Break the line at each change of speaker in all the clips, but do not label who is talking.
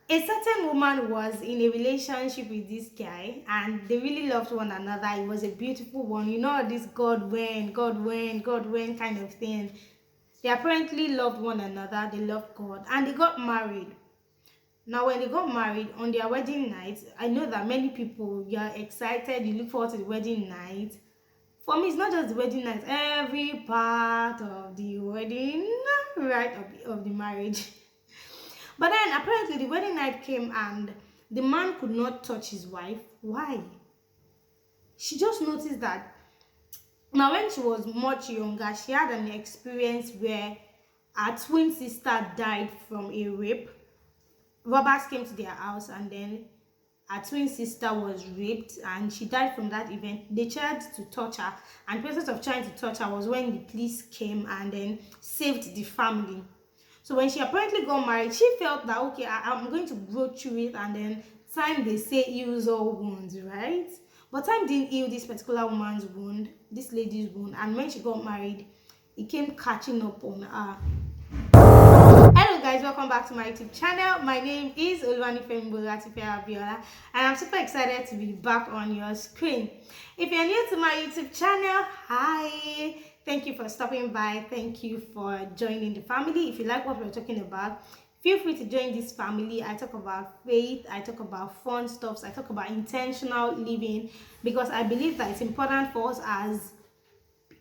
A certain woman was in a relationship with this guy and they really loved one another. It was a beautiful one. You know, this God when kind of thing. They apparently loved one another, they loved God, and they got married. Now, when they got married on their wedding night, I know that many people, you are excited, you look forward to the wedding night. For me, it's not just the wedding night, every part of the wedding, right, of the marriage. But then apparently the wedding night came and the man could not touch his wife. Why? She just noticed that now when she was much younger, she had an experience where her twin sister died from a rape. Robbers came to their house and then her twin sister was raped and she died from that event. They tried to touch her, and the process of trying to touch her was when the police came and then saved the family. So when she apparently got married, she felt that okay, I'm going to grow through it, and then time they say heals all wounds, right? But time didn't heal this particular woman's wound, this lady's wound, and when she got married, it came catching up on her. Hello guys, welcome back to my YouTube channel. My name is Oluwanifemi Abiola and I'm super excited to be back on your screen. If you're new to my YouTube channel, hi! Thank you for stopping by. Thank you for joining the family. If you like what we're talking about, feel free to join this family. I talk about faith, I talk about fun stuffs, I talk about intentional living because I believe that it's important for us as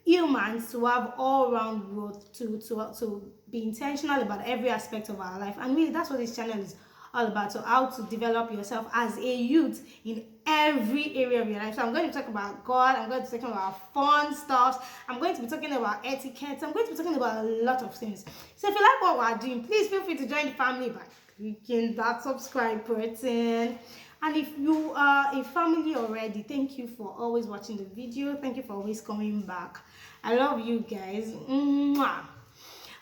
humans to have all-round growth, to be intentional about every aspect of our life. And really that's what this channel is all about. So how to develop yourself as a youth in every area of your life. So I'm going to talk about God, I'm going to be talking about fun stuff, I'm going to be talking about etiquette, I'm going to be talking about a lot of things. So if you like what we're doing, please feel free to join the family by clicking that subscribe button. And if you are a family already, thank you for always watching the video. Thank you for always coming back. I love you guys. Mwah.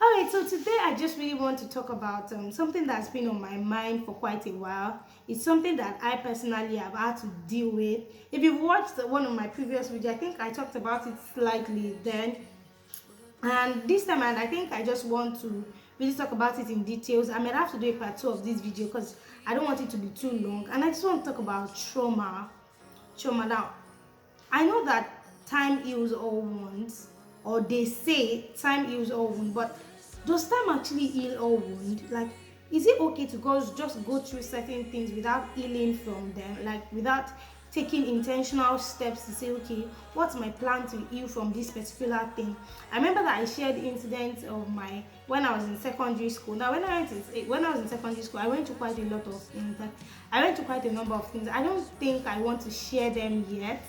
All right, so today I just really want to talk about something that's been on my mind for quite a while. It's something that I personally have had to deal with. If you've watched one of my previous videos, I think I talked about it slightly then. And this time, and I think I just want to really talk about it in details. I might have to do a part 2 of this video because I don't want it to be too long. And I just want to talk about trauma. Trauma. Now, I know that time heals all wounds, or they say time heals all wounds, but does time actually heal all wounds? Like, is it okay to just go through certain things without healing from them? Like, without taking intentional steps to say, okay, what's my plan to heal from this particular thing? I remember that I shared incidents of my when I was in secondary school. Now, when I was in secondary school, I went to quite a lot of things. Like, I went to quite a number of things. I don't think I want to share them yet.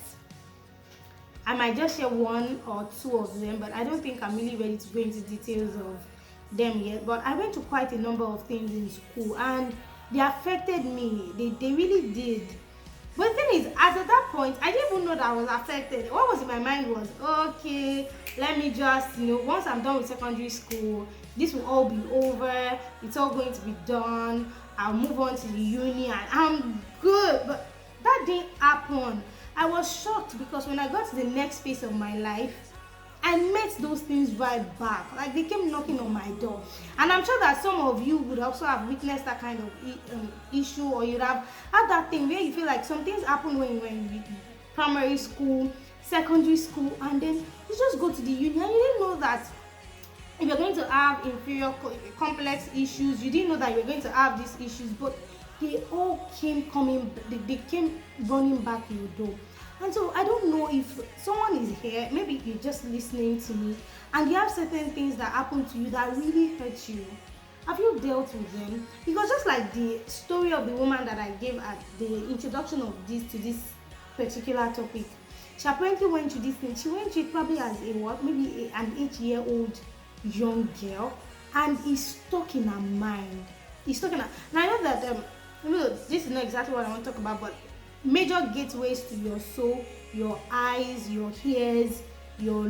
I might just share one or two of them, but I don't think I'm really ready to go into details of them yet. But I went to quite a number of things in school and they affected me. They really did. But the thing is, as at that point, I didn't even know that I was affected. What was in my mind was, okay, let me just, once I'm done with secondary school, this will all be over. It's all going to be done. I'll move on to the uni and I'm good. But that didn't happen. I was shocked because when I got to the next phase of my life, I met those things right back. Like, they came knocking on my door. And I'm sure that some of you would also have witnessed that kind of issue, or you'd have had that thing where you feel like some things happen when you were in primary school, secondary school, and then you just go to the uni and you didn't know that if you're going to have inferior complex issues, you didn't know that you're going to have these issues, but they all they came running back your door. And so I don't know if someone is here, maybe you're just listening to me, and you have certain things that happen to you that really hurt you. Have you dealt with them? Because just like the story of the woman that I gave at the introduction of this particular topic, she apparently went through this thing. She went through it probably as a what, maybe an 8-year-old young girl, and it's stuck in her mind. It's stuck in her. Now I know that this is not exactly what I want to talk about, but major gateways to your soul, your eyes, your ears, your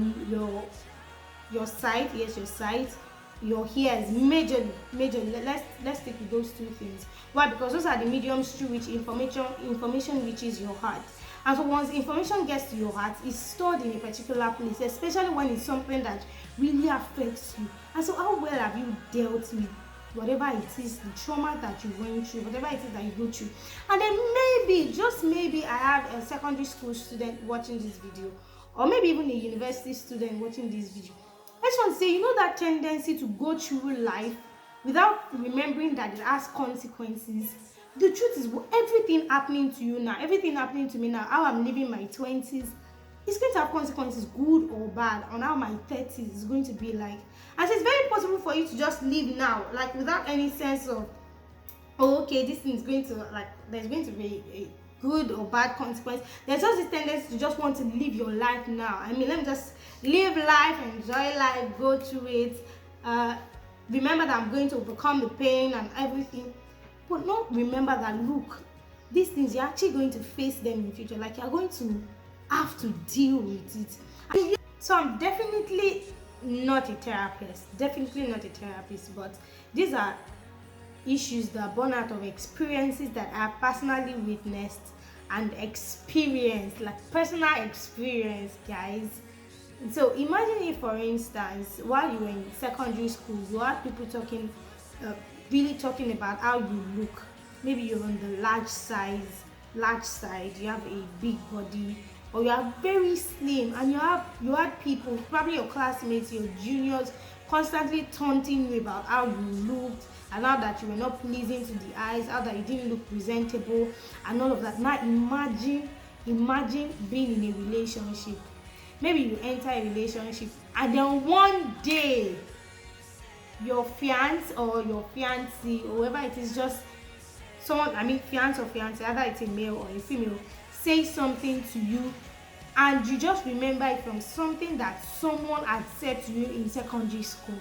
sight, yes, your sight, your ears, majorly. Let's stick with those two things. Why? Because those are the mediums through which information reaches your heart. And so once information gets to your heart, it's stored in a particular place, especially when it's something that really affects you. And so how well have you dealt with whatever it is, the trauma that you went through, whatever it is that you go through. And then maybe, just maybe, I have a secondary school student watching this video, or maybe even a university student watching this video. I just want to say, you know that tendency to go through life without remembering that it has consequences. The truth is, everything happening to you now, everything happening to me now, how I'm living my 20s, it's going to have consequences, good or bad, on how my 30s is going to be like. And so it's very possible for you to just live now, like without any sense of, oh, okay, this thing is going to, like, there's going to be a good or bad consequence. There's just this tendency to just want to live your life now. I mean, let me just live life, enjoy life, go through it. Remember that I'm going to overcome the pain and everything. But not remember that, look, these things, you're actually going to face them in the future. Like, you're going to have to deal with it. So I'm definitely not a therapist, but these are issues that are born out of experiences that I've personally witnessed and experienced, like personal experience, guys. So imagine if, for instance, while you were in secondary school, you had people talking, really talking about how you look. Maybe you're on the large side, you have a big body, or you are very slim, and you had people, probably your classmates, your juniors, constantly taunting you about how you looked, and how that you were not pleasing to the eyes, how that you didn't look presentable, and all of that. Now imagine being in a relationship. Maybe you enter a relationship, and then one day your fiance or your fiancé, or whoever it is, just someone, I mean fiance or fiancé, either it's a male or a female, say something to you, and you just remember it from something that someone had said to you in secondary school.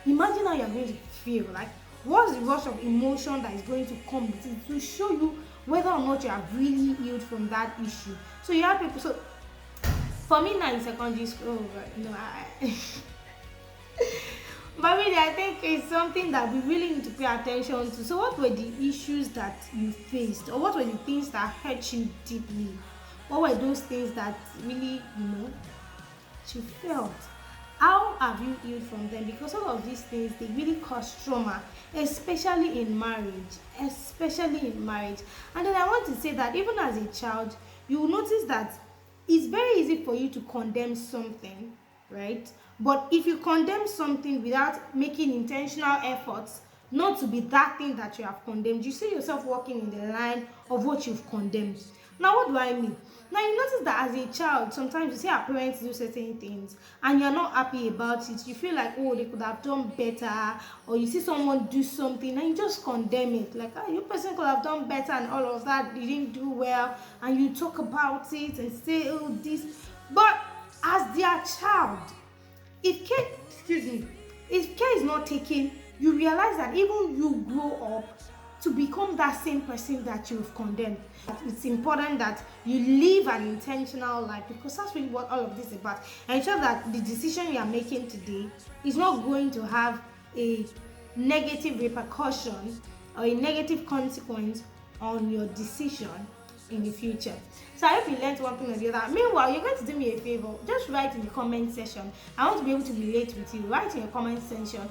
Imagine how you're going to feel. Like, what's the rush of emotion that is going to come with it to show you whether or not you have really healed from that issue. So you have people. So for me now in secondary school, but really, I think it's something that we really need to pay attention to. So what were the issues that you faced, or what were the things that hurt you deeply? What were those things that really, you felt? How have you healed from them? Because all of these things, they really cause trauma, especially in marriage. And then I want to say that even as a child, you will notice that it's very easy for you to condemn something, right? But if you condemn something without making intentional efforts not to be that thing that you have condemned, you see yourself walking in the line of what you've condemned. Now, what do I mean? Now, you notice that as a child, sometimes you see our parents do certain things and you're not happy about it. You feel like, oh, they could have done better, or you see someone do something and you just condemn it. Like, oh, your person could have done better and all of that. They didn't do well, and you talk about it and say, oh, this. But as their child, if care is not taken, you realize that even you grow up to become that same person that you've condemned. It's important that you live an intentional life, because that's really what all of this is about. Ensure that the decision you are making today is not going to have a negative repercussion or a negative consequence on your decision in the future. So I hope you learned one thing or the other. Meanwhile, you're going to do me a favor. Just write in the comment section. I want to be able to relate with you. Write in your comment section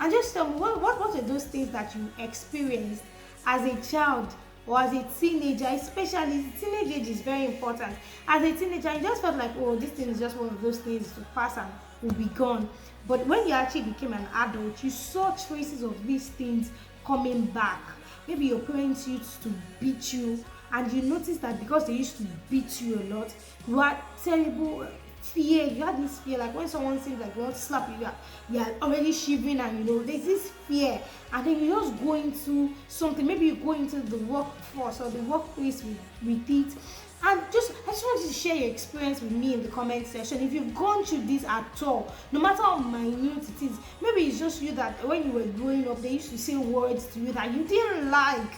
and just tell me what are those things that you experienced as a child or as a teenager. Especially teenage age is very important. As a teenager, you just felt like, oh, this thing is just one of those things to pass and will be gone. But when you actually became an adult, you saw traces of these things coming back. Maybe your parents used to beat you, and you notice that because they used to beat you a lot, you had terrible fear. You had this fear, like when someone seems like they want to slap you, you are already shivering, and there's this fear. And then you just go into something. Maybe you go into the workforce or the workplace with it. And I just want you to share your experience with me in the comment section. If you've gone through this at all, no matter how minute it is, maybe it's just you that when you were growing up, they used to say words to you that you didn't like.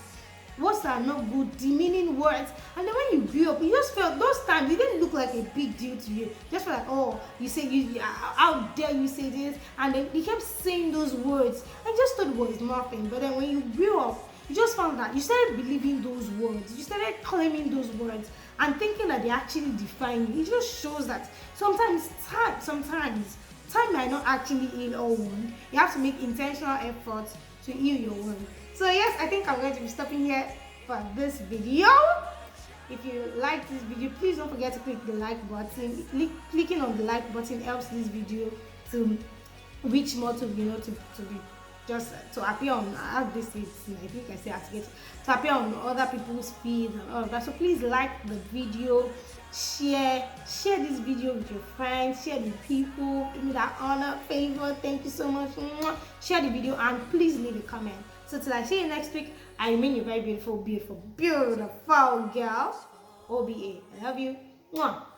Words that are not good, demeaning words. And then when you grew up, you just felt those times, it didn't look like a big deal to you. Just felt like, oh, you say, how dare you say this? And then they kept saying those words. I just thought it was nothing. But then when you grew up, you just found that you started believing those words. You started claiming those words and thinking that they actually define you. It just shows that sometimes time might not actually heal all wound. You have to make intentional efforts to heal your wound. So yes, I think I'm going to be stopping here for this video. If you like this video, please don't forget to click the like button. Clicking on the like button helps this video to reach more, to be just to appear on, I think I say to appear on other people's feeds and all of that. So please like the video, share this video with your friends, share with people, do me that honor, favor. Thank you so much. Share the video and please leave a comment. So till I see you next week, I remain your very beautiful girl, OBA. I love you. Mwah.